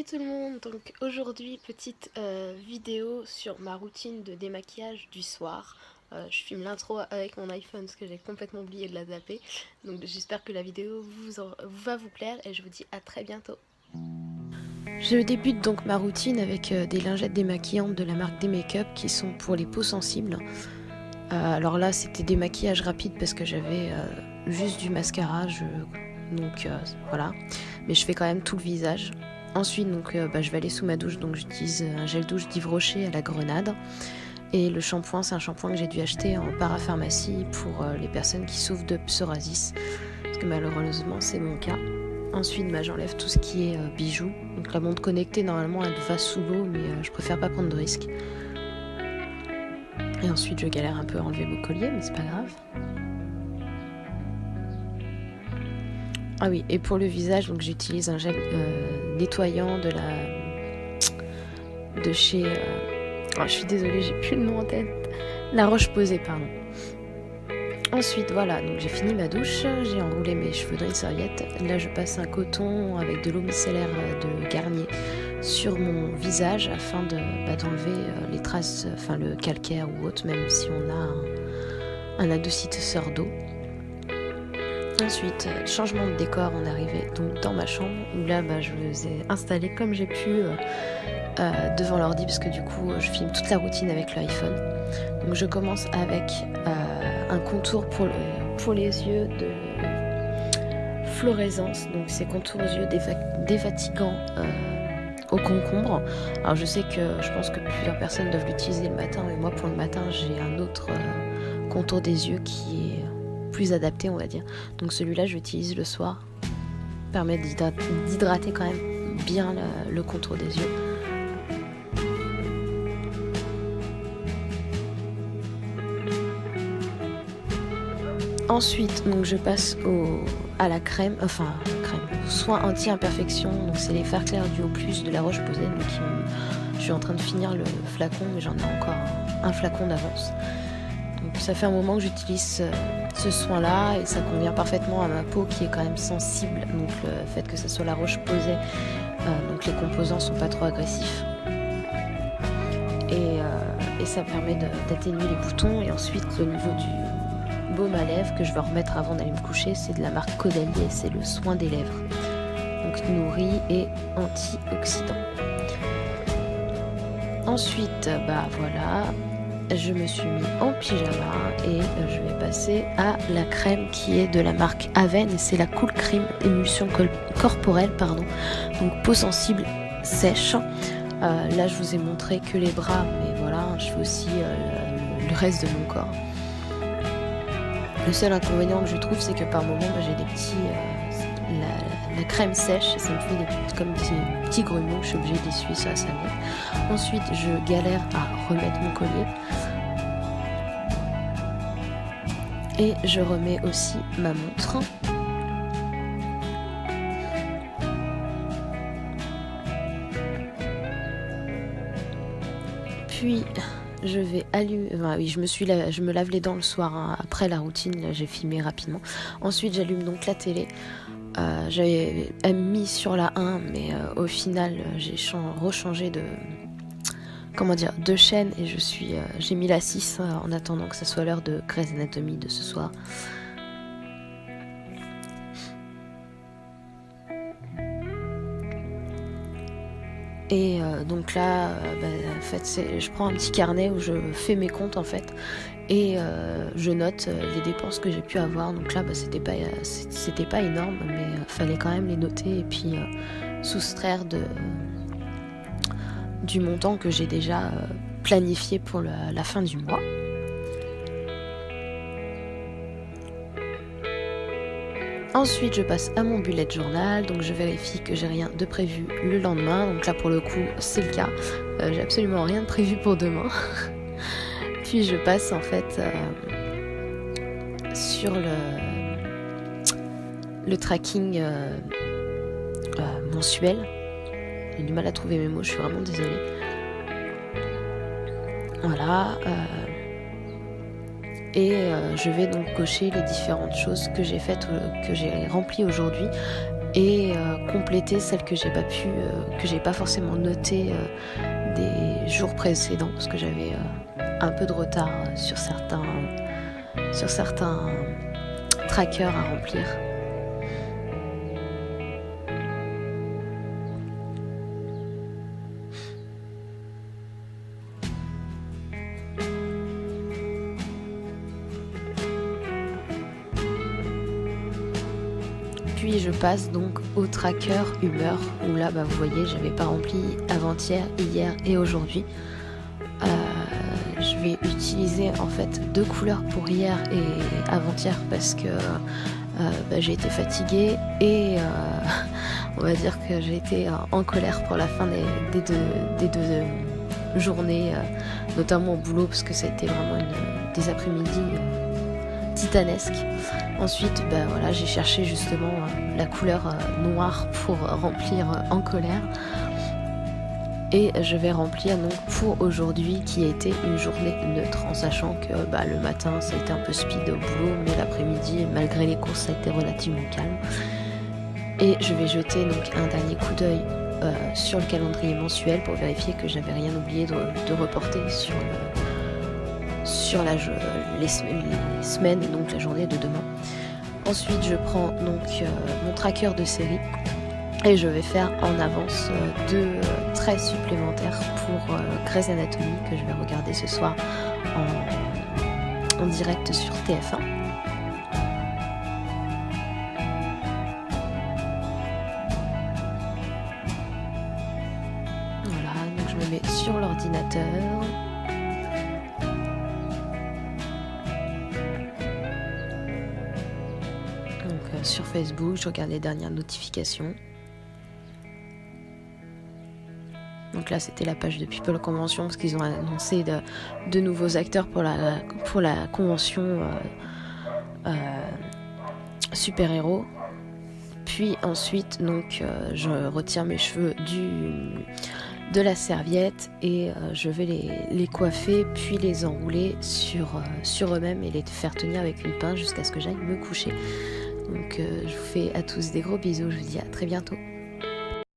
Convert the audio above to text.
tout le monde, donc aujourd'hui petite vidéo sur ma routine de démaquillage du soir. Je filme l'intro avec mon iPhone parce que j'ai complètement oublié de la zapper. Donc j'espère que la vidéo va vous plaire et je vous dis à très bientôt. Je débute donc ma routine avec des lingettes démaquillantes de la marque D-Makeup qui sont pour les peaux sensibles. Alors là c'était des maquillages rapides parce que j'avais juste du mascara, donc voilà. Mais je fais quand même tout le visage. Ensuite, donc, je vais aller sous ma douche, donc j'utilise un gel douche d'Yves Rocher à la grenade. Et le shampoing, c'est un shampoing que j'ai dû acheter en parapharmacie pour les personnes qui souffrent de psoriasis, parce que malheureusement c'est mon cas. Ensuite, j'enlève tout ce qui est bijoux. Donc la montre connectée, normalement, elle va sous l'eau, mais je préfère pas prendre de risques. Et ensuite, je galère un peu à enlever mon collier, mais c'est pas grave. Ah oui, et pour le visage, donc j'utilise un gel nettoyant de chez... je suis désolée, j'ai plus le nom en tête. La Roche-Posay, pardon. Ensuite, voilà, donc j'ai fini ma douche, j'ai enroulé mes cheveux dans une serviette. Là, je passe un coton avec de l'eau micellaire de Garnier sur mon visage afin d'enlever les traces, le calcaire ou autre, même si on a un adoucisseur d'eau. Ensuite, changement de décor, on est arrivé donc dans ma chambre où là je vous ai installé comme j'ai pu devant l'ordi parce que du coup je filme toute la routine avec l'iPhone. Donc je commence avec un contour pour les yeux de Florescence, donc c'est contours aux yeux défatigants au concombre. Alors je sais que je pense que plusieurs personnes doivent l'utiliser le matin, mais moi pour le matin j'ai un autre contour des yeux qui est plus adapté, on va dire. Donc celui-là je l'utilise le soir, permet d'hydrater quand même bien le contour des yeux. Ensuite donc je passe à la crème, soin anti-imperfection, donc c'est les fards clairs Duo Plus de la Roche-Posay. Donc je suis en train de finir le flacon, mais j'en ai encore un flacon d'avance. Donc ça fait un moment que j'utilise ce soin là et ça convient parfaitement à ma peau qui est quand même sensible, donc le fait que ça soit la Roche-Posay, donc les composants sont pas trop agressifs et ça permet d'atténuer les boutons. Et ensuite au niveau du baume à lèvres que je vais remettre avant d'aller me coucher, c'est de la marque Caudalie, c'est le soin des lèvres, donc nourri et antioxydant. Ensuite voilà, je me suis mis en pyjama et je vais passer à la crème qui est de la marque Aven et c'est la Cool Cream émulsion corporelle, donc peau sensible sèche. Là je vous ai montré que les bras, mais voilà, je fais aussi le reste de mon corps. Le seul inconvénient que je trouve, c'est que par moment j'ai des petits la crème sèche, ça me fait comme des petits grumeaux, je suis obligée d'essuyer ça à sa mère. Ensuite je galère à remettre mon collier et je remets aussi ma montre. Puis je vais allumer, je me lave les dents le soir, hein. Après la routine, là, j'ai filmé rapidement. Ensuite j'allume donc la télé. J'avais mis sur la 1, mais au final j'ai rechangé de chaîne et j'ai mis la 6 en attendant que ça soit l'heure de Grey's Anatomy de ce soir. Et donc là, en fait, je prends un petit carnet où je fais mes comptes en fait et je note les dépenses que j'ai pu avoir. Donc là, c'était pas énorme, mais fallait quand même les noter et puis soustraire du montant que j'ai déjà planifié pour la fin du mois. Ensuite je passe à mon bullet journal, donc je vérifie que j'ai rien de prévu le lendemain, donc là pour le coup c'est le cas, j'ai absolument rien de prévu pour demain. Puis je passe en fait sur le tracking mensuel. J'ai du mal à trouver mes mots, je suis vraiment désolée. Voilà. Et je vais donc cocher les différentes choses que j'ai faites, que j'ai remplies aujourd'hui. et compléter celles que j'ai pas pu, que j'ai pas forcément notées des jours précédents parce que j'avais un peu de retard sur certains trackers à remplir. Puis je passe donc au tracker humeur où là vous voyez j'avais pas rempli avant-hier, hier et aujourd'hui. Je vais utiliser en fait 2 couleurs pour hier et avant-hier parce que j'ai été fatiguée et on va dire que j'ai été en colère pour la fin des deux journées, notamment au boulot parce que ça a été vraiment des après-midi titanesques. Ensuite voilà, j'ai cherché justement la couleur noire pour remplir en colère. Et je vais remplir donc pour aujourd'hui qui a été une journée neutre en sachant que le matin ça a été un peu speed au boulot mais l'après-midi malgré les courses ça a été relativement calme. Et je vais jeter donc un dernier coup d'œil sur le calendrier mensuel pour vérifier que j'avais rien oublié de reporter sur les semaines et donc la journée de demain. Ensuite je prends donc mon tracker de série. Et je vais faire en avance 2 traits supplémentaires pour Grey's Anatomy que je vais regarder ce soir en direct sur TF1. Voilà, donc je me mets sur l'ordinateur. Donc sur Facebook, je regarde les dernières notifications. Donc là c'était la page de People Convention parce qu'ils ont annoncé de nouveaux acteurs pour la convention super-héros. Puis ensuite donc je retire mes cheveux de la serviette et je vais les coiffer puis les enrouler sur eux-mêmes et les faire tenir avec une pince jusqu'à ce que j'aille me coucher. Donc je vous fais à tous des gros bisous, je vous dis à très bientôt.